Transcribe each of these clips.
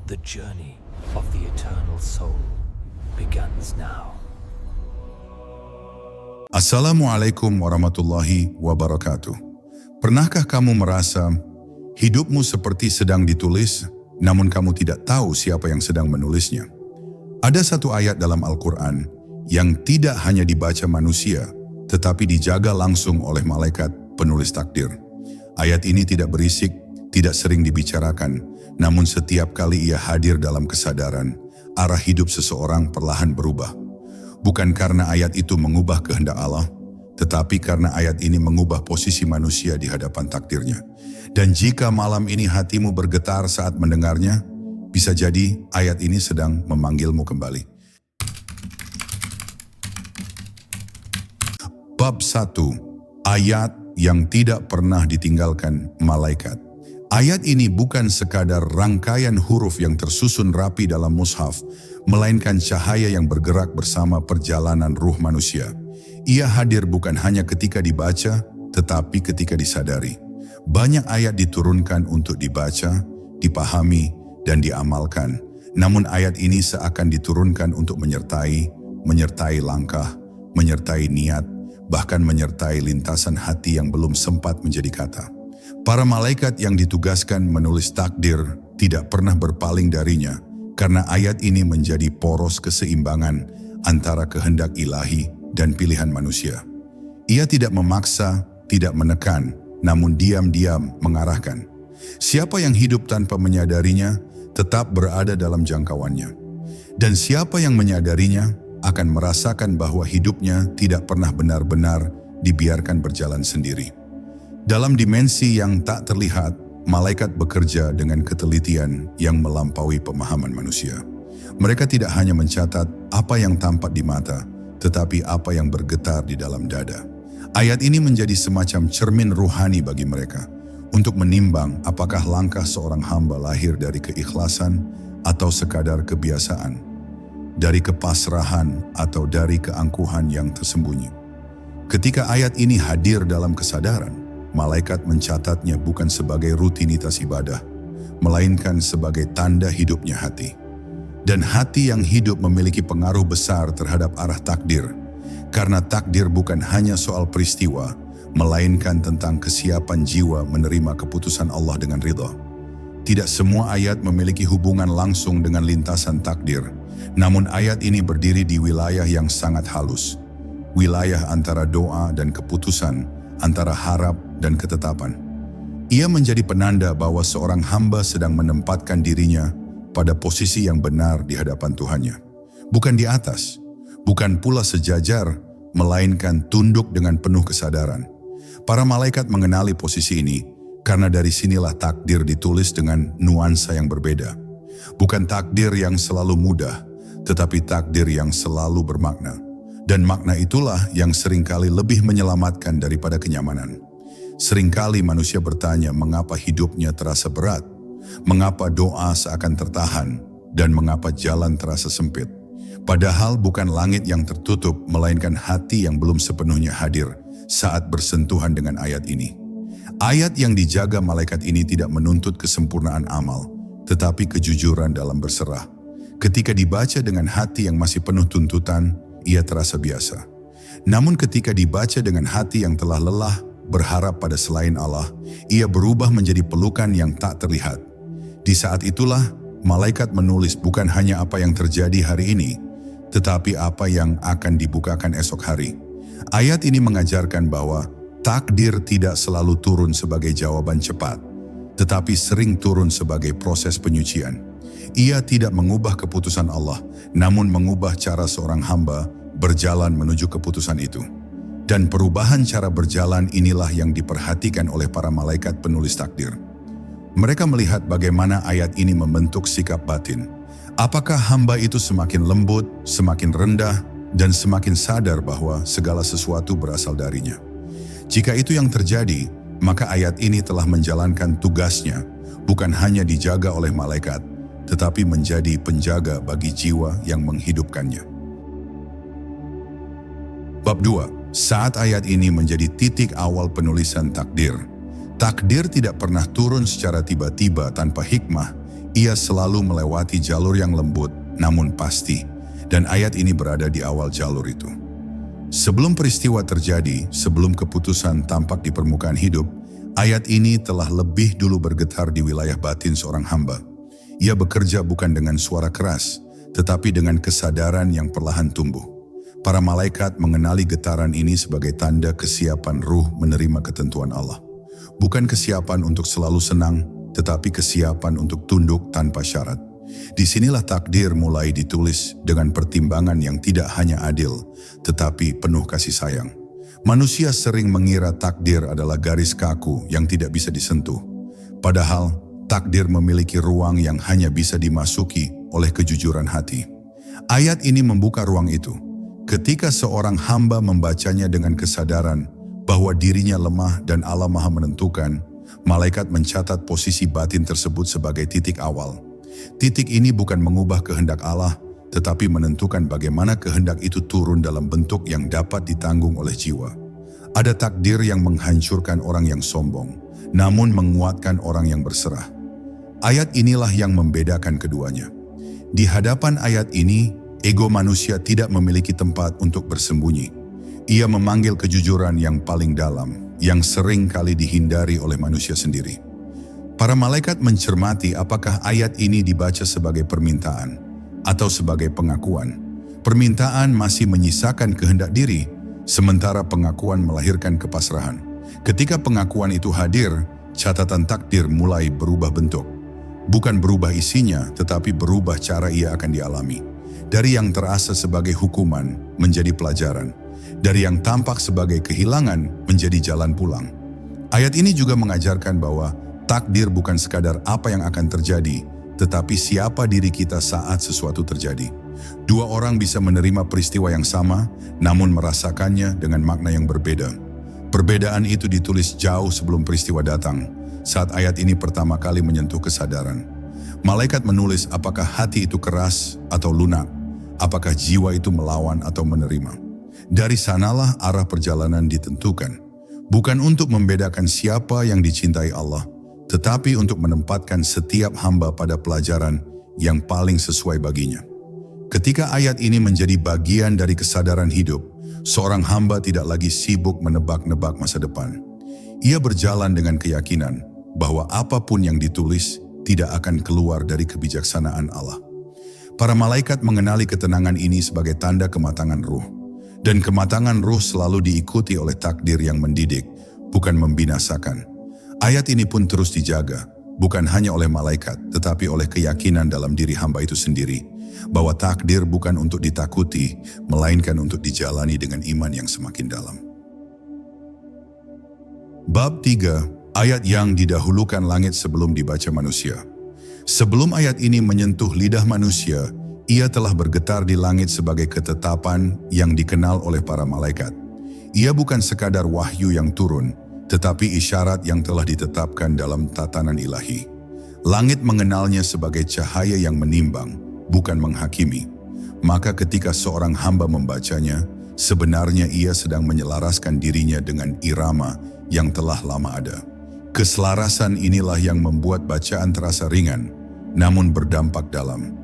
The journey of the eternal soul begins now. Assalamualaikum warahmatullahi wabarakatuh. Pernahkah kamu merasa hidupmu seperti sedang ditulis, namun kamu tidak tahu siapa yang sedang menulisnya? Ada satu ayat dalam Al-Quran yang tidak hanya dibaca manusia, tetapi dijaga langsung oleh malaikat penulis takdir. Ayat ini tidak berisik, tidak sering dibicarakan, namun setiap kali ia hadir dalam kesadaran, arah hidup seseorang perlahan berubah. Bukan karena ayat itu mengubah kehendak Allah, tetapi karena ayat ini mengubah posisi manusia di hadapan takdirnya. Dan jika malam ini hatimu bergetar saat mendengarnya, bisa jadi ayat ini sedang memanggilmu kembali. Bab 1. Ayat yang tidak pernah ditinggalkan malaikat. Ayat ini bukan sekadar rangkaian huruf yang tersusun rapi dalam mushaf, melainkan cahaya yang bergerak bersama perjalanan ruh manusia. Ia hadir bukan hanya ketika dibaca, tetapi ketika disadari. Banyak ayat diturunkan untuk dibaca, dipahami, dan diamalkan. Namun ayat ini seakan diturunkan untuk menyertai langkah, menyertai niat, bahkan menyertai lintasan hati yang belum sempat menjadi kata. Para malaikat yang ditugaskan menulis takdir tidak pernah berpaling darinya, karena ayat ini menjadi poros keseimbangan antara kehendak ilahi dan pilihan manusia. Ia tidak memaksa, tidak menekan, namun diam-diam mengarahkan. Siapa yang hidup tanpa menyadarinya tetap berada dalam jangkauannya. Dan siapa yang menyadarinya akan merasakan bahwa hidupnya tidak pernah benar-benar dibiarkan berjalan sendiri. Dalam dimensi yang tak terlihat, malaikat bekerja dengan ketelitian yang melampaui pemahaman manusia. Mereka tidak hanya mencatat apa yang tampak di mata, tetapi apa yang bergetar di dalam dada. Ayat ini menjadi semacam cermin ruhani bagi mereka, untuk menimbang apakah langkah seorang hamba lahir dari keikhlasan atau sekadar kebiasaan, dari kepasrahan atau dari keangkuhan yang tersembunyi. Ketika ayat ini hadir dalam kesadaran, malaikat mencatatnya bukan sebagai rutinitas ibadah, melainkan sebagai tanda hidupnya hati. Dan hati yang hidup memiliki pengaruh besar terhadap arah takdir, karena takdir bukan hanya soal peristiwa, melainkan tentang kesiapan jiwa menerima keputusan Allah dengan ridha. Tidak semua ayat memiliki hubungan langsung dengan lintasan takdir, namun ayat ini berdiri di wilayah yang sangat halus, wilayah antara doa dan keputusan, antara harap dan ketetapan. Ia menjadi penanda bahwa seorang hamba sedang menempatkan dirinya pada posisi yang benar di hadapan Tuhannya. Bukan di atas, bukan pula sejajar, melainkan tunduk dengan penuh kesadaran. Para malaikat mengenali posisi ini, karena dari sinilah takdir ditulis dengan nuansa yang berbeda. Bukan takdir yang selalu mudah, tetapi takdir yang selalu bermakna. Dan makna itulah yang seringkali lebih menyelamatkan daripada kenyamanan. Seringkali manusia bertanya mengapa hidupnya terasa berat, mengapa doa seakan tertahan, dan mengapa jalan terasa sempit. Padahal bukan langit yang tertutup, melainkan hati yang belum sepenuhnya hadir saat bersentuhan dengan ayat ini. Ayat yang dijaga malaikat ini tidak menuntut kesempurnaan amal, tetapi kejujuran dalam berserah. Ketika dibaca dengan hati yang masih penuh tuntutan, ia terasa biasa. Namun ketika dibaca dengan hati yang telah lelah, berharap pada selain Allah, ia berubah menjadi pelukan yang tak terlihat. Di saat itulah, malaikat menulis bukan hanya apa yang terjadi hari ini, tetapi apa yang akan dibukakan esok hari. Ayat ini mengajarkan bahwa takdir tidak selalu turun sebagai jawaban cepat, tetapi sering turun sebagai proses penyucian. Ia tidak mengubah keputusan Allah, namun mengubah cara seorang hamba berjalan menuju keputusan itu. Dan perubahan cara berjalan inilah yang diperhatikan oleh para malaikat penulis takdir. Mereka melihat bagaimana ayat ini membentuk sikap batin. Apakah hamba itu semakin lembut, semakin rendah, dan semakin sadar bahwa segala sesuatu berasal darinya. Jika itu yang terjadi, maka ayat ini telah menjalankan tugasnya, bukan hanya dijaga oleh malaikat, tetapi menjadi penjaga bagi jiwa yang menghidupkannya. Bab 2. Saat ayat ini menjadi titik awal penulisan takdir. Takdir tidak pernah turun secara tiba-tiba tanpa hikmah. Ia selalu melewati jalur yang lembut namun pasti, dan ayat ini berada di awal jalur itu. Sebelum peristiwa terjadi, sebelum keputusan tampak di permukaan hidup, ayat ini telah lebih dulu bergetar di wilayah batin seorang hamba. Ia bekerja bukan dengan suara keras, tetapi dengan kesadaran yang perlahan tumbuh. Para malaikat mengenali getaran ini sebagai tanda kesiapan ruh menerima ketentuan Allah. Bukan kesiapan untuk selalu senang, tetapi kesiapan untuk tunduk tanpa syarat. Disinilah takdir mulai ditulis dengan pertimbangan yang tidak hanya adil, tetapi penuh kasih sayang. Manusia sering mengira takdir adalah garis kaku yang tidak bisa disentuh. Padahal, takdir memiliki ruang yang hanya bisa dimasuki oleh kejujuran hati. Ayat ini membuka ruang itu. Ketika seorang hamba membacanya dengan kesadaran bahwa dirinya lemah dan Allah Maha menentukan, malaikat mencatat posisi batin tersebut sebagai titik awal. Titik ini bukan mengubah kehendak Allah, tetapi menentukan bagaimana kehendak itu turun dalam bentuk yang dapat ditanggung oleh jiwa. Ada takdir yang menghancurkan orang yang sombong, namun menguatkan orang yang berserah. Ayat inilah yang membedakan keduanya. Di hadapan ayat ini, ego manusia tidak memiliki tempat untuk bersembunyi. Ia memanggil kejujuran yang paling dalam, yang sering kali dihindari oleh manusia sendiri. Para malaikat mencermati apakah ayat ini dibaca sebagai permintaan atau sebagai pengakuan. Permintaan masih menyisakan kehendak diri, sementara pengakuan melahirkan kepasrahan. Ketika pengakuan itu hadir, catatan takdir mulai berubah bentuk. Bukan berubah isinya, tetapi berubah cara ia akan dialami. Dari yang terasa sebagai hukuman menjadi pelajaran. Dari yang tampak sebagai kehilangan menjadi jalan pulang. Ayat ini juga mengajarkan bahwa takdir bukan sekadar apa yang akan terjadi, tetapi siapa diri kita saat sesuatu terjadi. Dua orang bisa menerima peristiwa yang sama, namun merasakannya dengan makna yang berbeda. Perbedaan itu ditulis jauh sebelum peristiwa datang, saat ayat ini pertama kali menyentuh kesadaran. Malaikat menulis apakah hati itu keras atau lunak, apakah jiwa itu melawan atau menerima. Dari sanalah arah perjalanan ditentukan, bukan untuk membedakan siapa yang dicintai Allah, tetapi untuk menempatkan setiap hamba pada pelajaran yang paling sesuai baginya. Ketika ayat ini menjadi bagian dari kesadaran hidup, seorang hamba tidak lagi sibuk menebak-nebak masa depan. Ia berjalan dengan keyakinan bahwa apapun yang ditulis tidak akan keluar dari kebijaksanaan Allah. Para malaikat mengenali ketenangan ini sebagai tanda kematangan ruh. Dan kematangan ruh selalu diikuti oleh takdir yang mendidik, bukan membinasakan. Ayat ini pun terus dijaga, bukan hanya oleh malaikat, tetapi oleh keyakinan dalam diri hamba itu sendiri, bahwa takdir bukan untuk ditakuti, melainkan untuk dijalani dengan iman yang semakin dalam. Bab 3, ayat yang didahulukan langit sebelum dibaca manusia. Sebelum ayat ini menyentuh lidah manusia, ia telah bergetar di langit sebagai ketetapan yang dikenal oleh para malaikat. Ia bukan sekadar wahyu yang turun, tetapi isyarat yang telah ditetapkan dalam tatanan ilahi. Langit mengenalnya sebagai cahaya yang menimbang, bukan menghakimi. Maka ketika seorang hamba membacanya, sebenarnya ia sedang menyelaraskan dirinya dengan irama yang telah lama ada. Keselarasan inilah yang membuat bacaan terasa ringan, namun berdampak dalam.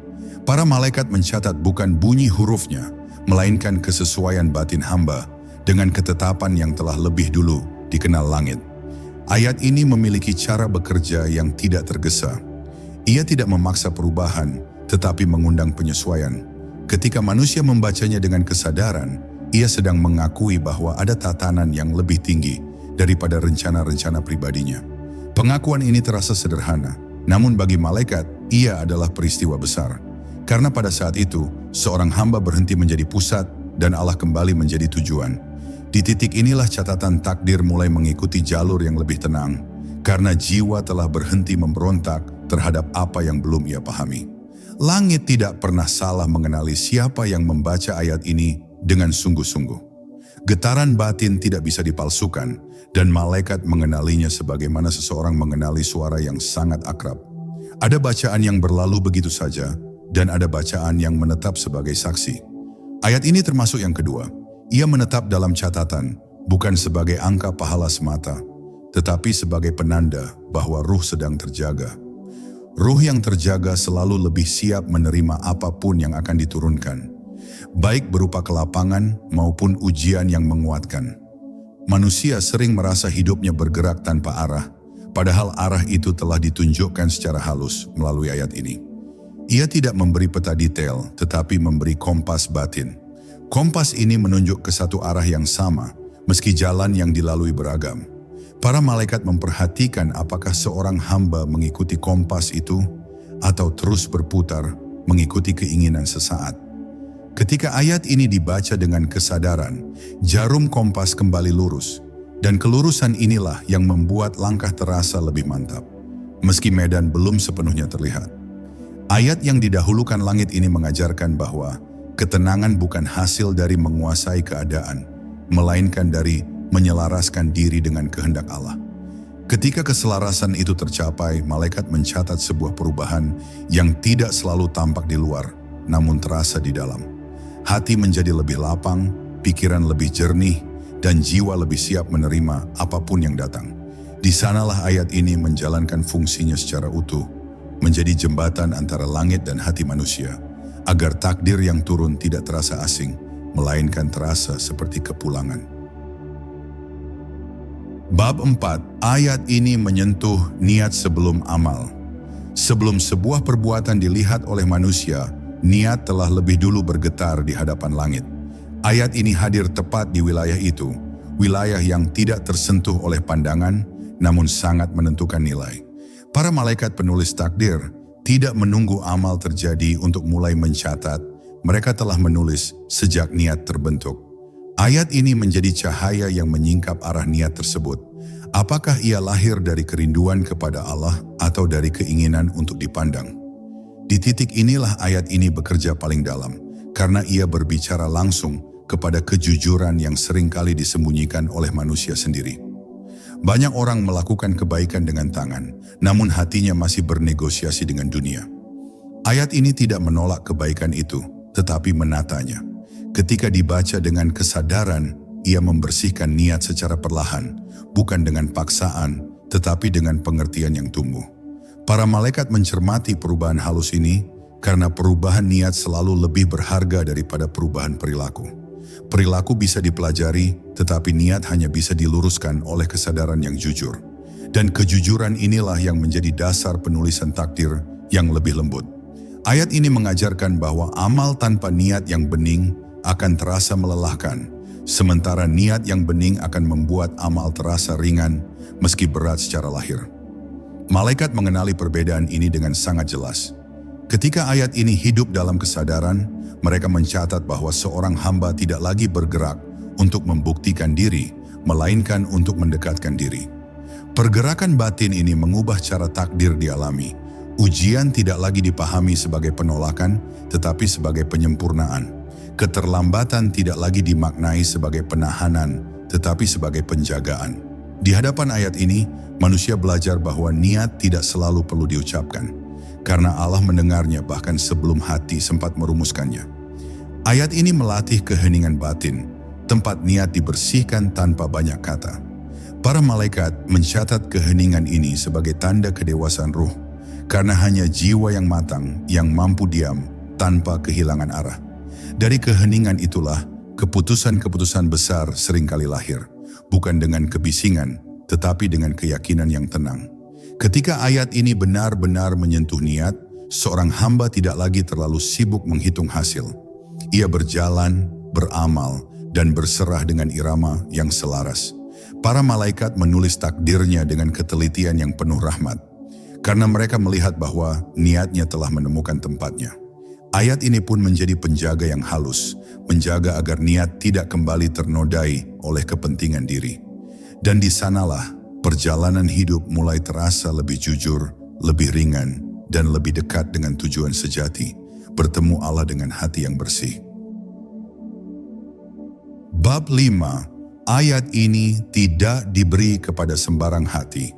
Para malaikat mencatat bukan bunyi hurufnya, melainkan kesesuaian batin hamba dengan ketetapan yang telah lebih dulu dikenal langit. Ayat ini memiliki cara bekerja yang tidak tergesa. Ia tidak memaksa perubahan, tetapi mengundang penyesuaian. Ketika manusia membacanya dengan kesadaran, ia sedang mengakui bahwa ada tatanan yang lebih tinggi daripada rencana-rencana pribadinya. Pengakuan ini terasa sederhana, namun bagi malaikat, ia adalah peristiwa besar. Karena pada saat itu, seorang hamba berhenti menjadi pusat dan Allah kembali menjadi tujuan. Di titik inilah catatan takdir mulai mengikuti jalur yang lebih tenang, karena jiwa telah berhenti memberontak terhadap apa yang belum ia pahami. Langit tidak pernah salah mengenali siapa yang membaca ayat ini dengan sungguh-sungguh. Getaran batin tidak bisa dipalsukan, dan malaikat mengenalinya sebagaimana seseorang mengenali suara yang sangat akrab. Ada bacaan yang berlalu begitu saja, dan ada bacaan yang menetap sebagai saksi. Ayat ini termasuk yang kedua. Ia menetap dalam catatan, bukan sebagai angka pahala semata, tetapi sebagai penanda bahwa ruh sedang terjaga. Ruh yang terjaga selalu lebih siap menerima apapun yang akan diturunkan, baik berupa kelapangan maupun ujian yang menguatkan. Manusia sering merasa hidupnya bergerak tanpa arah, padahal arah itu telah ditunjukkan secara halus melalui ayat ini. Ia tidak memberi peta detail, tetapi memberi kompas batin. Kompas ini menunjuk ke satu arah yang sama, meski jalan yang dilalui beragam. Para malaikat memperhatikan apakah seorang hamba mengikuti kompas itu, atau terus berputar mengikuti keinginan sesaat. Ketika ayat ini dibaca dengan kesadaran, jarum kompas kembali lurus, dan kelurusan inilah yang membuat langkah terasa lebih mantap, meski medan belum sepenuhnya terlihat. Ayat yang didahulukan langit ini mengajarkan bahwa ketenangan bukan hasil dari menguasai keadaan, melainkan dari menyelaraskan diri dengan kehendak Allah. Ketika keselarasan itu tercapai, malaikat mencatat sebuah perubahan yang tidak selalu tampak di luar, namun terasa di dalam. Hati menjadi lebih lapang, pikiran lebih jernih, dan jiwa lebih siap menerima apapun yang datang. Di sanalah ayat ini menjalankan fungsinya secara utuh, menjadi jembatan antara langit dan hati manusia, agar takdir yang turun tidak terasa asing, melainkan terasa seperti kepulangan. Bab 4, ayat ini menyentuh niat sebelum amal. Sebelum sebuah perbuatan dilihat oleh manusia, niat telah lebih dulu bergetar di hadapan langit. Ayat ini hadir tepat di wilayah itu, wilayah yang tidak tersentuh oleh pandangan, namun sangat menentukan nilai. Para malaikat penulis takdir tidak menunggu amal terjadi untuk mulai mencatat, mereka telah menulis sejak niat terbentuk. Ayat ini menjadi cahaya yang menyingkap arah niat tersebut. Apakah ia lahir dari kerinduan kepada Allah atau dari keinginan untuk dipandang? Di titik inilah ayat ini bekerja paling dalam, karena ia berbicara langsung kepada kejujuran yang seringkali disembunyikan oleh manusia sendiri. Banyak orang melakukan kebaikan dengan tangan, namun hatinya masih bernegosiasi dengan dunia. Ayat ini tidak menolak kebaikan itu, tetapi menatanya. Ketika dibaca dengan kesadaran, ia membersihkan niat secara perlahan, bukan dengan paksaan, tetapi dengan pengertian yang tumbuh. Para malaikat mencermati perubahan halus ini karena perubahan niat selalu lebih berharga daripada perubahan perilaku. Perilaku bisa dipelajari, tetapi niat hanya bisa diluruskan oleh kesadaran yang jujur. Dan kejujuran inilah yang menjadi dasar penulisan takdir yang lebih lembut. Ayat ini mengajarkan bahwa amal tanpa niat yang bening akan terasa melelahkan, sementara niat yang bening akan membuat amal terasa ringan meski berat secara lahir. Malaikat mengenali perbedaan ini dengan sangat jelas. Ketika ayat ini hidup dalam kesadaran, mereka mencatat bahwa seorang hamba tidak lagi bergerak untuk membuktikan diri, melainkan untuk mendekatkan diri. Pergerakan batin ini mengubah cara takdir dialami. Ujian tidak lagi dipahami sebagai penolakan, tetapi sebagai penyempurnaan. Keterlambatan tidak lagi dimaknai sebagai penahanan, tetapi sebagai penjagaan. Di hadapan ayat ini, manusia belajar bahwa niat tidak selalu perlu diucapkan, karena Allah mendengarnya bahkan sebelum hati sempat merumuskannya. Ayat ini melatih keheningan batin, tempat niat dibersihkan tanpa banyak kata. Para malaikat mencatat keheningan ini sebagai tanda kedewasaan ruh, karena hanya jiwa yang matang yang mampu diam tanpa kehilangan arah. Dari keheningan itulah keputusan-keputusan besar seringkali lahir, bukan dengan kebisingan, tetapi dengan keyakinan yang tenang. Ketika ayat ini benar-benar menyentuh niat, seorang hamba tidak lagi terlalu sibuk menghitung hasil. Ia berjalan, beramal, dan berserah dengan irama yang selaras. Para malaikat menulis takdirnya dengan ketelitian yang penuh rahmat, karena mereka melihat bahwa niatnya telah menemukan tempatnya. Ayat ini pun menjadi penjaga yang halus, menjaga agar niat tidak kembali ternodai oleh kepentingan diri. Dan di sanalah perjalanan hidup mulai terasa lebih jujur, lebih ringan, dan lebih dekat dengan tujuan sejati, bertemu Allah dengan hati yang bersih. Bab 5, ayat ini tidak diberi kepada sembarang hati.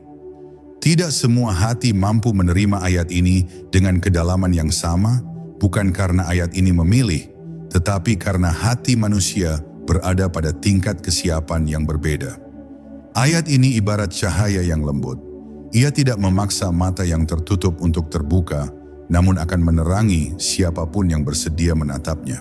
Tidak semua hati mampu menerima ayat ini dengan kedalaman yang sama, bukan karena ayat ini memilih, tetapi karena hati manusia berada pada tingkat kesiapan yang berbeda. Ayat ini ibarat cahaya yang lembut. Ia tidak memaksa mata yang tertutup untuk terbuka, namun akan menerangi siapapun yang bersedia menatapnya.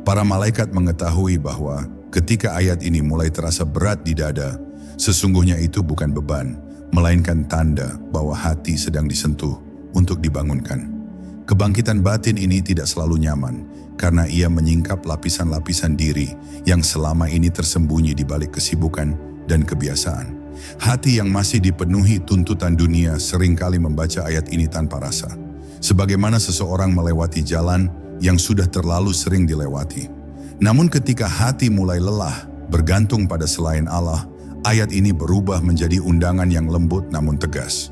Para malaikat mengetahui bahwa ketika ayat ini mulai terasa berat di dada, sesungguhnya itu bukan beban, melainkan tanda bahwa hati sedang disentuh untuk dibangunkan. Kebangkitan batin ini tidak selalu nyaman, karena ia menyingkap lapisan-lapisan diri yang selama ini tersembunyi di balik kesibukan dan kebiasaan. Hati yang masih dipenuhi tuntutan dunia seringkali membaca ayat ini tanpa rasa, sebagaimana seseorang melewati jalan yang sudah terlalu sering dilewati. Namun ketika hati mulai lelah, bergantung pada selain Allah, ayat ini berubah menjadi undangan yang lembut namun tegas.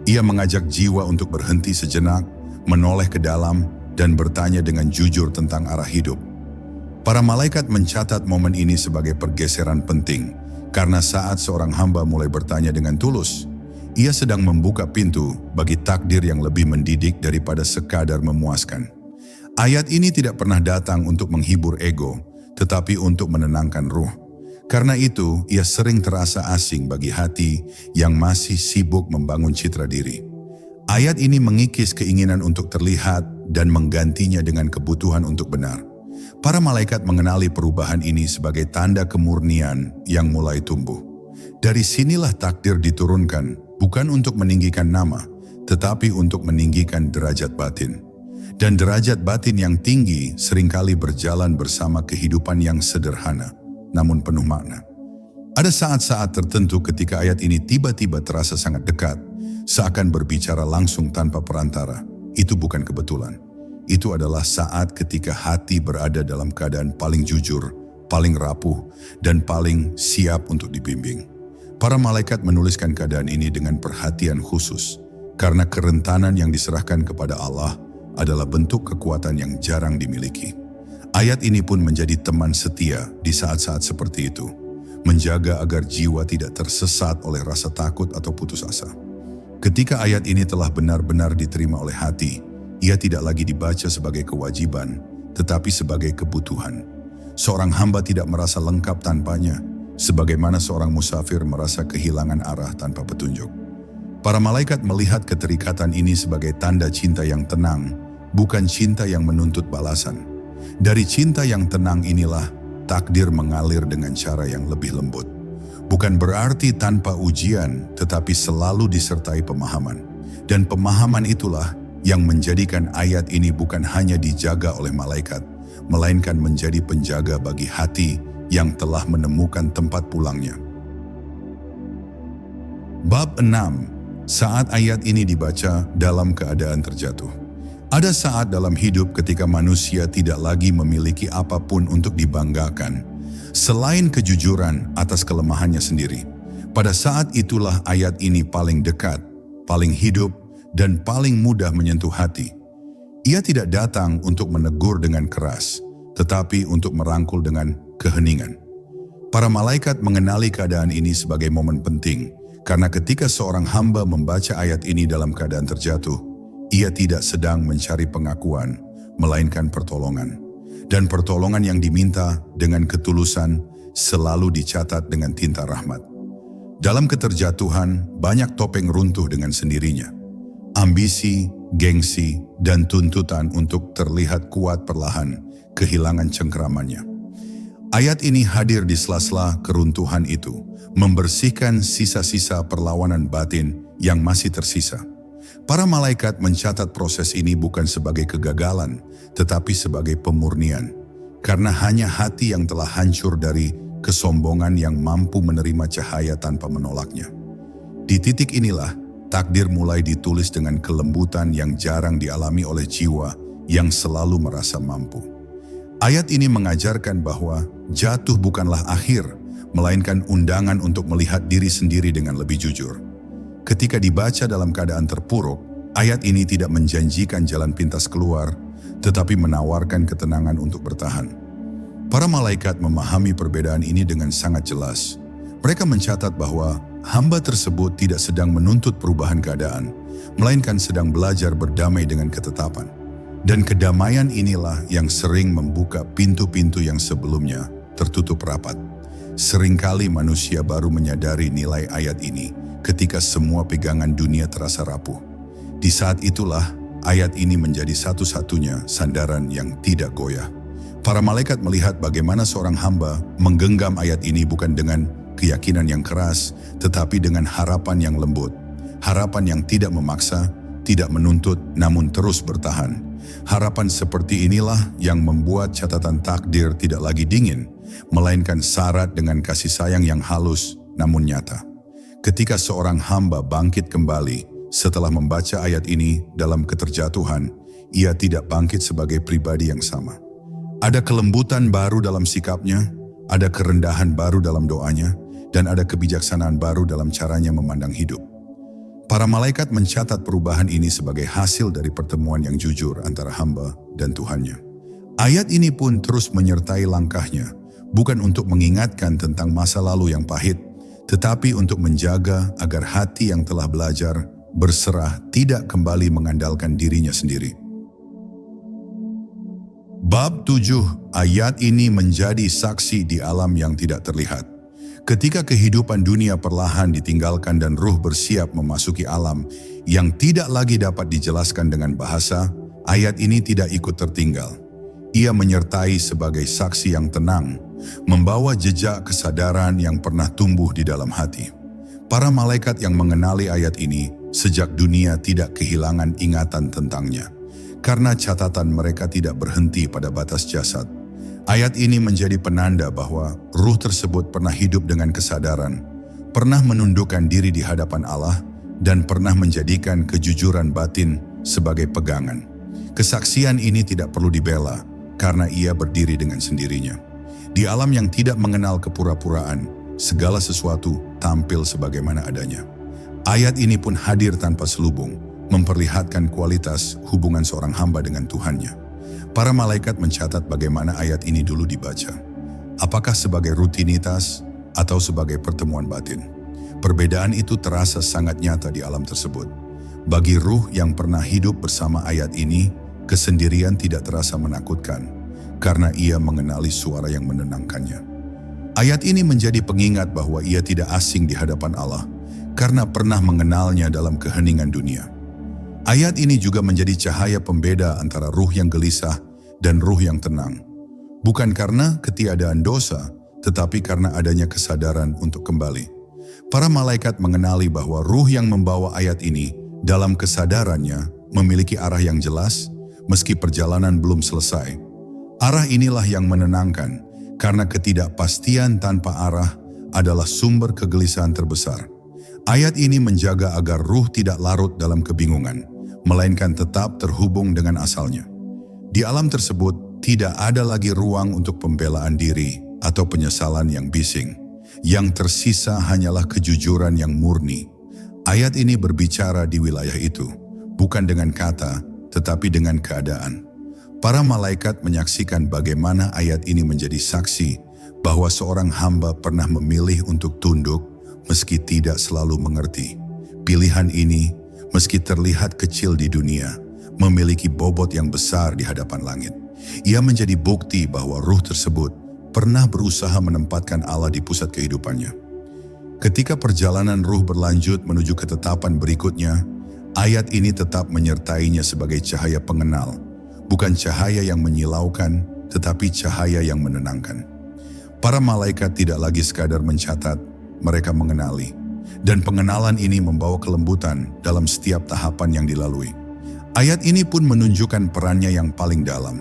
Ia mengajak jiwa untuk berhenti sejenak, menoleh ke dalam, dan bertanya dengan jujur tentang arah hidup. Para malaikat mencatat momen ini sebagai pergeseran penting, karena saat seorang hamba mulai bertanya dengan tulus, ia sedang membuka pintu bagi takdir yang lebih mendidik daripada sekadar memuaskan. Ayat ini tidak pernah datang untuk menghibur ego, tetapi untuk menenangkan ruh. Karena itu, ia sering terasa asing bagi hati yang masih sibuk membangun citra diri. Ayat ini mengikis keinginan untuk terlihat dan menggantinya dengan kebutuhan untuk benar. Para malaikat mengenali perubahan ini sebagai tanda kemurnian yang mulai tumbuh. Dari sinilah takdir diturunkan, bukan untuk meninggikan nama, tetapi untuk meninggikan derajat batin. Dan derajat batin yang tinggi seringkali berjalan bersama kehidupan yang sederhana, namun penuh makna. Ada saat-saat tertentu ketika ayat ini tiba-tiba terasa sangat dekat, seakan berbicara langsung tanpa perantara. Itu bukan kebetulan. Itu adalah saat ketika hati berada dalam keadaan paling jujur, paling rapuh, dan paling siap untuk dibimbing. Para malaikat menuliskan keadaan ini dengan perhatian khusus, karena kerentanan yang diserahkan kepada Allah adalah bentuk kekuatan yang jarang dimiliki. Ayat ini pun menjadi teman setia di saat-saat seperti itu, menjaga agar jiwa tidak tersesat oleh rasa takut atau putus asa. Ketika ayat ini telah benar-benar diterima oleh hati, ia tidak lagi dibaca sebagai kewajiban, tetapi sebagai kebutuhan. Seorang hamba tidak merasa lengkap tanpanya, sebagaimana seorang musafir merasa kehilangan arah tanpa petunjuk. Para malaikat melihat keterikatan ini sebagai tanda cinta yang tenang, bukan cinta yang menuntut balasan. Dari cinta yang tenang inilah, takdir mengalir dengan cara yang lebih lembut. Bukan berarti tanpa ujian, tetapi selalu disertai pemahaman. Dan pemahaman itulah yang menjadikan ayat ini bukan hanya dijaga oleh malaikat, melainkan menjadi penjaga bagi hati yang telah menemukan tempat pulangnya. Bab 6. Saat ayat ini dibaca dalam keadaan terjatuh. Ada saat dalam hidup ketika manusia tidak lagi memiliki apapun untuk dibanggakan, selain kejujuran atas kelemahannya sendiri. Pada saat itulah ayat ini paling dekat, paling hidup, dan paling mudah menyentuh hati. Ia tidak datang untuk menegur dengan keras, tetapi untuk merangkul dengan keheningan. Para malaikat mengenali keadaan ini sebagai momen penting, karena ketika seorang hamba membaca ayat ini dalam keadaan terjatuh, ia tidak sedang mencari pengakuan, melainkan pertolongan. Dan pertolongan yang diminta dengan ketulusan selalu dicatat dengan tinta rahmat. Dalam keterjatuhan, banyak topeng runtuh dengan sendirinya. Ambisi, gengsi, dan tuntutan untuk terlihat kuat perlahan kehilangan cengkeramannya. Ayat ini hadir di sela-sela keruntuhan itu, membersihkan sisa-sisa perlawanan batin yang masih tersisa. Para malaikat mencatat proses ini bukan sebagai kegagalan, tetapi sebagai pemurnian. Karena hanya hati yang telah hancur dari kesombongan yang mampu menerima cahaya tanpa menolaknya. Di titik inilah, takdir mulai ditulis dengan kelembutan yang jarang dialami oleh jiwa yang selalu merasa mampu. Ayat ini mengajarkan bahwa jatuh bukanlah akhir, melainkan undangan untuk melihat diri sendiri dengan lebih jujur. Ketika dibaca dalam keadaan terpuruk, ayat ini tidak menjanjikan jalan pintas keluar, tetapi menawarkan ketenangan untuk bertahan. Para malaikat memahami perbedaan ini dengan sangat jelas. Mereka mencatat bahwa hamba tersebut tidak sedang menuntut perubahan keadaan, melainkan sedang belajar berdamai dengan ketetapan. Dan kedamaian inilah yang sering membuka pintu-pintu yang sebelumnya tertutup rapat. Seringkali manusia baru menyadari nilai ayat ini ketika semua pegangan dunia terasa rapuh. Di saat itulah, ayat ini menjadi satu-satunya sandaran yang tidak goyah. Para malaikat melihat bagaimana seorang hamba menggenggam ayat ini bukan dengan keyakinan yang keras, tetapi dengan harapan yang lembut. Harapan yang tidak memaksa, tidak menuntut, namun terus bertahan. Harapan seperti inilah yang membuat catatan takdir tidak lagi dingin, melainkan syarat dengan kasih sayang yang halus namun nyata. Ketika seorang hamba bangkit kembali setelah membaca ayat ini dalam keterjatuhan, ia tidak bangkit sebagai pribadi yang sama. Ada kelembutan baru dalam sikapnya, ada kerendahan baru dalam doanya, dan ada kebijaksanaan baru dalam caranya memandang hidup. Para malaikat mencatat perubahan ini sebagai hasil dari pertemuan yang jujur antara hamba dan Tuhannya. Ayat ini pun terus menyertai langkahnya, bukan untuk mengingatkan tentang masa lalu yang pahit, tetapi untuk menjaga agar hati yang telah belajar berserah tidak kembali mengandalkan dirinya sendiri. Bab 7, ayat ini menjadi saksi di alam yang tidak terlihat. Ketika kehidupan dunia perlahan ditinggalkan dan ruh bersiap memasuki alam yang tidak lagi dapat dijelaskan dengan bahasa, ayat ini tidak ikut tertinggal. Ia menyertai sebagai saksi yang tenang, membawa jejak kesadaran yang pernah tumbuh di dalam hati. Para malaikat yang mengenali ayat ini sejak dunia tidak kehilangan ingatan tentangnya, karena catatan mereka tidak berhenti pada batas jasad. Ayat ini menjadi penanda bahwa ruh tersebut pernah hidup dengan kesadaran, pernah menundukkan diri di hadapan Allah, dan pernah menjadikan kejujuran batin sebagai pegangan. Kesaksian ini tidak perlu dibela, karena ia berdiri dengan sendirinya. Di alam yang tidak mengenal kepura-puraan, segala sesuatu tampil sebagaimana adanya. Ayat ini pun hadir tanpa selubung, memperlihatkan kualitas hubungan seorang hamba dengan Tuhannya. Para malaikat mencatat bagaimana ayat ini dulu dibaca. Apakah sebagai rutinitas atau sebagai pertemuan batin? Perbedaan itu terasa sangat nyata di alam tersebut. Bagi ruh yang pernah hidup bersama ayat ini, kesendirian tidak terasa menakutkan, karena ia mengenali suara yang menenangkannya. Ayat ini menjadi pengingat bahwa ia tidak asing di hadapan Allah, karena pernah mengenalnya dalam keheningan dunia. Ayat ini juga menjadi cahaya pembeda antara ruh yang gelisah dan ruh yang tenang. Bukan karena ketiadaan dosa, tetapi karena adanya kesadaran untuk kembali. Para malaikat mengenali bahwa ruh yang membawa ayat ini dalam kesadarannya memiliki arah yang jelas, meski perjalanan belum selesai. Arah inilah yang menenangkan, karena ketidakpastian tanpa arah adalah sumber kegelisahan terbesar. Ayat ini menjaga agar ruh tidak larut dalam kebingungan, melainkan tetap terhubung dengan asalnya. Di alam tersebut, tidak ada lagi ruang untuk pembelaan diri atau penyesalan yang bising. Yang tersisa hanyalah kejujuran yang murni. Ayat ini berbicara di wilayah itu, bukan dengan kata, tetapi dengan keadaan. Para malaikat menyaksikan bagaimana ayat ini menjadi saksi bahwa seorang hamba pernah memilih untuk tunduk meski tidak selalu mengerti. Pilihan ini, meski terlihat kecil di dunia, memiliki bobot yang besar di hadapan langit. Ia menjadi bukti bahwa ruh tersebut pernah berusaha menempatkan Allah di pusat kehidupannya. Ketika perjalanan ruh berlanjut menuju ketetapan berikutnya, ayat ini tetap menyertainya sebagai cahaya pengenal, bukan cahaya yang menyilaukan, tetapi cahaya yang menenangkan. Para malaikat tidak lagi sekadar mencatat, mereka mengenali. Dan pengenalan ini membawa kelembutan dalam setiap tahapan yang dilalui. Ayat ini pun menunjukkan perannya yang paling dalam.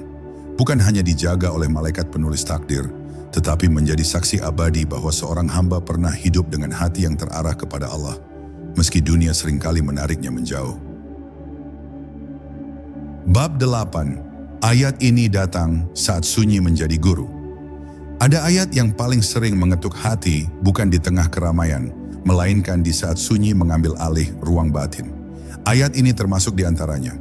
Bukan hanya dijaga oleh malaikat penulis takdir, tetapi menjadi saksi abadi bahwa seorang hamba pernah hidup dengan hati yang terarah kepada Allah, meski dunia seringkali menariknya menjauh. Bab 8, ayat ini datang saat sunyi menjadi guru. Ada ayat yang paling sering mengetuk hati bukan di tengah keramaian, melainkan di saat sunyi mengambil alih ruang batin. Ayat ini termasuk di antaranya.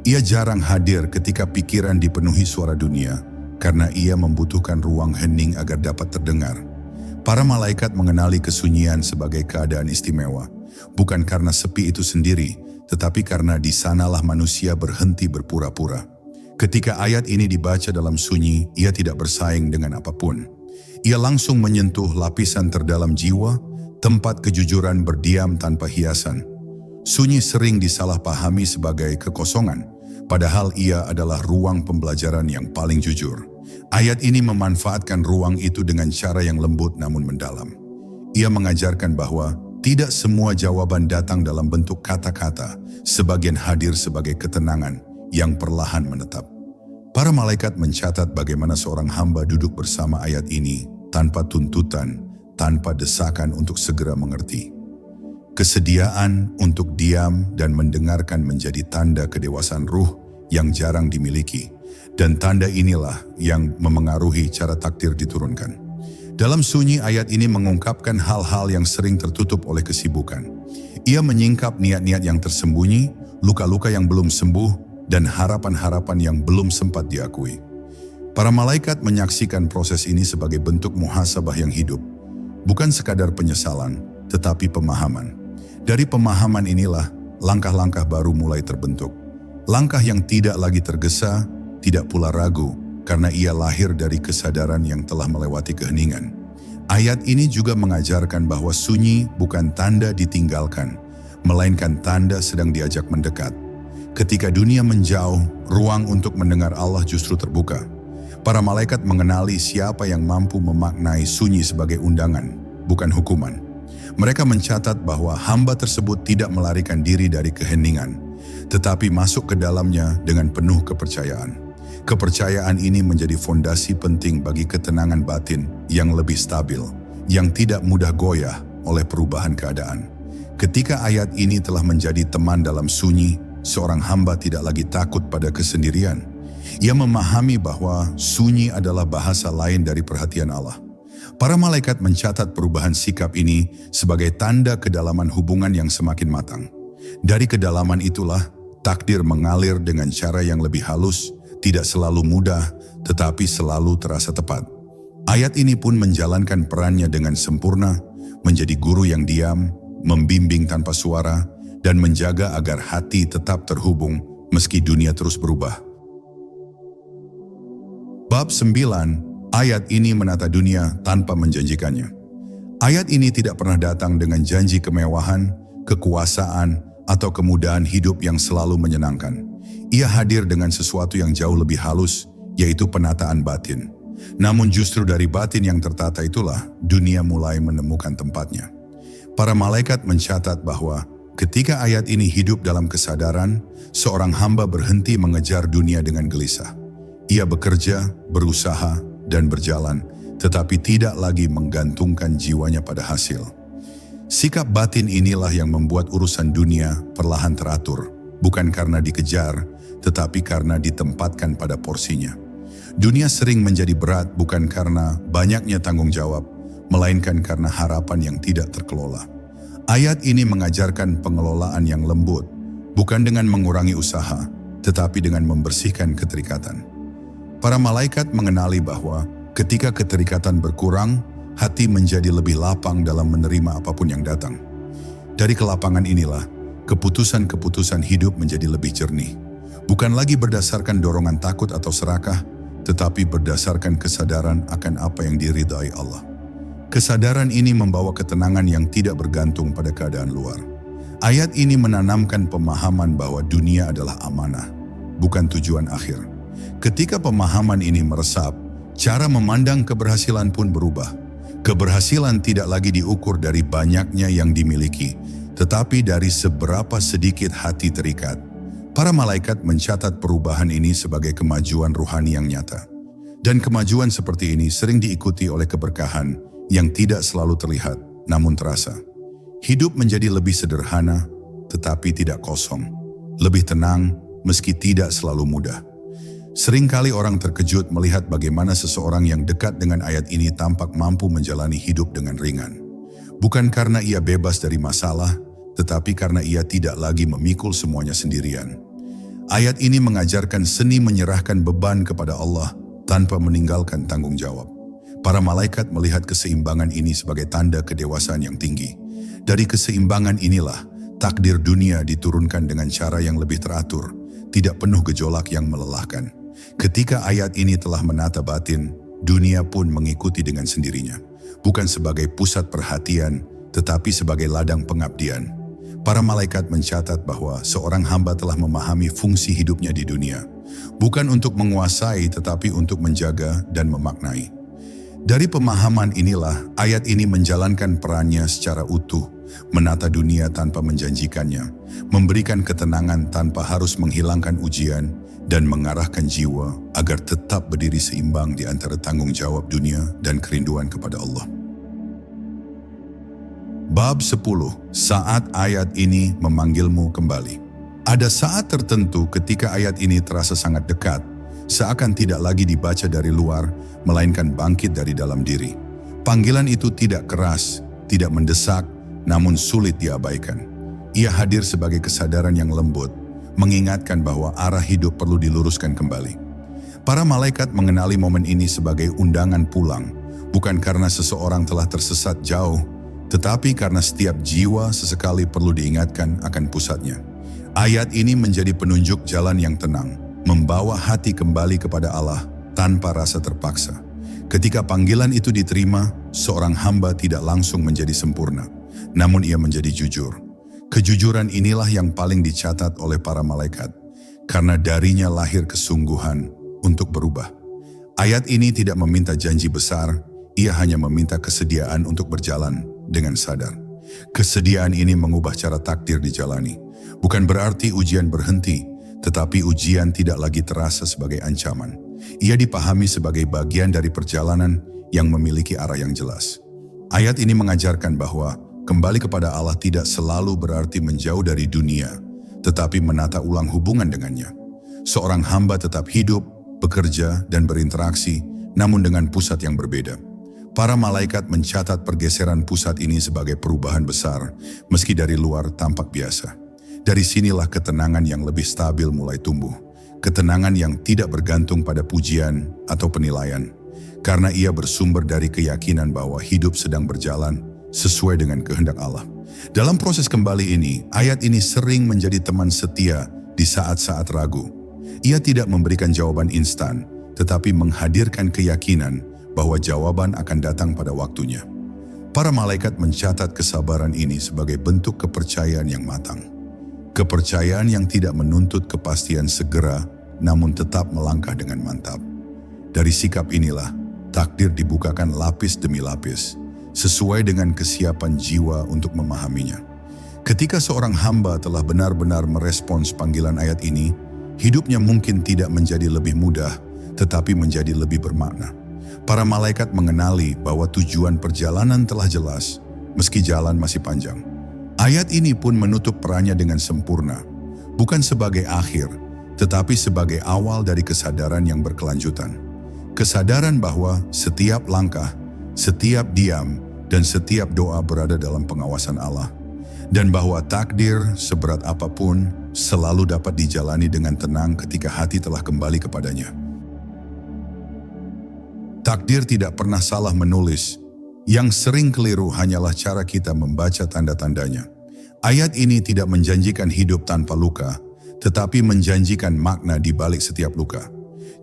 Ia jarang hadir ketika pikiran dipenuhi suara dunia, karena ia membutuhkan ruang hening agar dapat terdengar. Para malaikat mengenali kesunyian sebagai keadaan istimewa, bukan karena sepi itu sendiri, tetapi karena di sanalah manusia berhenti berpura-pura. Ketika ayat ini dibaca dalam sunyi, ia tidak bersaing dengan apapun. Ia langsung menyentuh lapisan terdalam jiwa, tempat kejujuran berdiam tanpa hiasan. Sunyi sering disalahpahami sebagai kekosongan, padahal ia adalah ruang pembelajaran yang paling jujur. Ayat ini memanfaatkan ruang itu dengan cara yang lembut namun mendalam. Ia mengajarkan bahwa tidak semua jawaban datang dalam bentuk kata-kata, sebagian hadir sebagai ketenangan yang perlahan menetap. Para malaikat mencatat bagaimana seorang hamba duduk bersama ayat ini tanpa tuntutan, tanpa desakan untuk segera mengerti. Kesediaan untuk diam dan mendengarkan menjadi tanda kedewasaan ruh yang jarang dimiliki, dan tanda inilah yang memengaruhi cara takdir diturunkan. Dalam sunyi, ayat ini mengungkapkan hal-hal yang sering tertutup oleh kesibukan. Ia menyingkap niat-niat yang tersembunyi, luka-luka yang belum sembuh, dan harapan-harapan yang belum sempat diakui. Para malaikat menyaksikan proses ini sebagai bentuk muhasabah yang hidup, bukan sekadar penyesalan, tetapi pemahaman. Dari pemahaman inilah, langkah-langkah baru mulai terbentuk. Langkah yang tidak lagi tergesa, tidak pula ragu, karena ia lahir dari kesadaran yang telah melewati keheningan. Ayat ini juga mengajarkan bahwa sunyi bukan tanda ditinggalkan, melainkan tanda sedang diajak mendekat. Ketika dunia menjauh, ruang untuk mendengar Allah justru terbuka. Para malaikat mengenali siapa yang mampu memaknai sunyi sebagai undangan, bukan hukuman. Mereka mencatat bahwa hamba tersebut tidak melarikan diri dari keheningan, tetapi masuk ke dalamnya dengan penuh kepercayaan. Kepercayaan ini menjadi fondasi penting bagi ketenangan batin yang lebih stabil, yang tidak mudah goyah oleh perubahan keadaan. Ketika ayat ini telah menjadi teman dalam sunyi, seorang hamba tidak lagi takut pada kesendirian. Ia memahami bahwa sunyi adalah bahasa lain dari perhatian Allah. Para malaikat mencatat perubahan sikap ini sebagai tanda kedalaman hubungan yang semakin matang. Dari kedalaman itulah, takdir mengalir dengan cara yang lebih halus, tidak selalu mudah, tetapi selalu terasa tepat. Ayat ini pun menjalankan perannya dengan sempurna, menjadi guru yang diam, membimbing tanpa suara, dan menjaga agar hati tetap terhubung meski dunia terus berubah. Bab 9, ayat ini menata dunia tanpa menjanjikannya. Ayat ini tidak pernah datang dengan janji kemewahan, kekuasaan, atau kemudahan hidup yang selalu menyenangkan. Ia hadir dengan sesuatu yang jauh lebih halus, yaitu penataan batin. Namun justru dari batin yang tertata itulah dunia mulai menemukan tempatnya. Para malaikat mencatat bahwa ketika ayat ini hidup dalam kesadaran, seorang hamba berhenti mengejar dunia dengan gelisah. Ia bekerja, berusaha, dan berjalan, tetapi tidak lagi menggantungkan jiwanya pada hasil. Sikap batin inilah yang membuat urusan dunia perlahan teratur, bukan karena dikejar, tetapi karena ditempatkan pada porsinya. Dunia sering menjadi berat bukan karena banyaknya tanggung jawab, melainkan karena harapan yang tidak terkelola. Ayat ini mengajarkan pengelolaan yang lembut, bukan dengan mengurangi usaha, tetapi dengan membersihkan keterikatan. Para malaikat mengenali bahwa ketika keterikatan berkurang, hati menjadi lebih lapang dalam menerima apapun yang datang. Dari kelapangan inilah, keputusan-keputusan hidup menjadi lebih jernih. Bukan lagi berdasarkan dorongan takut atau serakah, tetapi berdasarkan kesadaran akan apa yang diridai Allah. Kesadaran ini membawa ketenangan yang tidak bergantung pada keadaan luar. Ayat ini menanamkan pemahaman bahwa dunia adalah amanah, bukan tujuan akhir. Ketika pemahaman ini meresap, cara memandang keberhasilan pun berubah. Keberhasilan tidak lagi diukur dari banyaknya yang dimiliki, tetapi dari seberapa sedikit hati terikat. Para malaikat mencatat perubahan ini sebagai kemajuan ruhani yang nyata. Dan kemajuan seperti ini sering diikuti oleh keberkahan yang tidak selalu terlihat, namun terasa. Hidup menjadi lebih sederhana, tetapi tidak kosong. Lebih tenang, meski tidak selalu mudah. Seringkali orang terkejut melihat bagaimana seseorang yang dekat dengan ayat ini tampak mampu menjalani hidup dengan ringan. Bukan karena ia bebas dari masalah, tetapi karena ia tidak lagi memikul semuanya sendirian. Ayat ini mengajarkan seni menyerahkan beban kepada Allah tanpa meninggalkan tanggung jawab. Para malaikat melihat keseimbangan ini sebagai tanda kedewasaan yang tinggi. Dari keseimbangan inilah, takdir dunia diturunkan dengan cara yang lebih teratur, tidak penuh gejolak yang melelahkan. Ketika ayat ini telah menata batin, dunia pun mengikuti dengan sendirinya. Bukan sebagai pusat perhatian, tetapi sebagai ladang pengabdian. Para malaikat mencatat bahwa seorang hamba telah memahami fungsi hidupnya di dunia, bukan untuk menguasai tetapi untuk menjaga dan memaknai. Dari pemahaman inilah ayat ini menjalankan perannya secara utuh, menata dunia tanpa menjanjikannya, memberikan ketenangan tanpa harus menghilangkan ujian, dan mengarahkan jiwa agar tetap berdiri seimbang di antara tanggung jawab dunia dan kerinduan kepada Allah. Bab 10. Saat ayat ini memanggilmu kembali. Ada saat tertentu ketika ayat ini terasa sangat dekat, seakan tidak lagi dibaca dari luar, melainkan bangkit dari dalam diri. Panggilan itu tidak keras, tidak mendesak, namun sulit diabaikan. Ia hadir sebagai kesadaran yang lembut, mengingatkan bahwa arah hidup perlu diluruskan kembali. Para malaikat mengenali momen ini sebagai undangan pulang, bukan karena seseorang telah tersesat jauh, tetapi karena setiap jiwa sesekali perlu diingatkan akan pusatnya. Ayat ini menjadi penunjuk jalan yang tenang, membawa hati kembali kepada Allah tanpa rasa terpaksa. Ketika panggilan itu diterima, seorang hamba tidak langsung menjadi sempurna, namun ia menjadi jujur. Kejujuran inilah yang paling dicatat oleh para malaikat, karena darinya lahir kesungguhan untuk berubah. Ayat ini tidak meminta janji besar, ia hanya meminta kesediaan untuk berjalan dengan sadar. Kesediaan ini mengubah cara takdir dijalani. Bukan berarti ujian berhenti, tetapi ujian tidak lagi terasa sebagai ancaman. Ia dipahami sebagai bagian dari perjalanan yang memiliki arah yang jelas. Ayat ini mengajarkan bahwa kembali kepada Allah tidak selalu berarti menjauh dari dunia, tetapi menata ulang hubungan dengannya. Seorang hamba tetap hidup, bekerja, dan berinteraksi, namun dengan pusat yang berbeda. Para malaikat mencatat pergeseran pusat ini sebagai perubahan besar, meski dari luar tampak biasa. Dari sinilah ketenangan yang lebih stabil mulai tumbuh. Ketenangan yang tidak bergantung pada pujian atau penilaian, karena ia bersumber dari keyakinan bahwa hidup sedang berjalan sesuai dengan kehendak Allah. Dalam proses kembali ini, ayat ini sering menjadi teman setia di saat-saat ragu. Ia tidak memberikan jawaban instan, tetapi menghadirkan keyakinan bahwa jawaban akan datang pada waktunya. Para malaikat mencatat kesabaran ini sebagai bentuk kepercayaan yang matang. Kepercayaan yang tidak menuntut kepastian segera, namun tetap melangkah dengan mantap. Dari sikap inilah, takdir dibukakan lapis demi lapis, sesuai dengan kesiapan jiwa untuk memahaminya. Ketika seorang hamba telah benar-benar merespons panggilan ayat ini, hidupnya mungkin tidak menjadi lebih mudah, tetapi menjadi lebih bermakna. Para malaikat mengenali bahwa tujuan perjalanan telah jelas, meski jalan masih panjang. Ayat ini pun menutup perannya dengan sempurna, bukan sebagai akhir, tetapi sebagai awal dari kesadaran yang berkelanjutan. Kesadaran bahwa setiap langkah, setiap diam, dan setiap doa berada dalam pengawasan Allah. Dan bahwa takdir, seberat apapun, selalu dapat dijalani dengan tenang ketika hati telah kembali kepadanya. Takdir tidak pernah salah menulis. Yang sering keliru hanyalah cara kita membaca tanda-tandanya. Ayat ini tidak menjanjikan hidup tanpa luka, tetapi menjanjikan makna di balik setiap luka.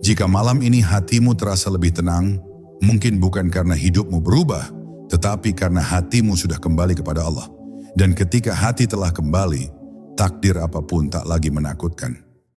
Jika malam ini hatimu terasa lebih tenang, mungkin bukan karena hidupmu berubah, tetapi karena hatimu sudah kembali kepada Allah. Dan ketika hati telah kembali, takdir apapun tak lagi menakutkan.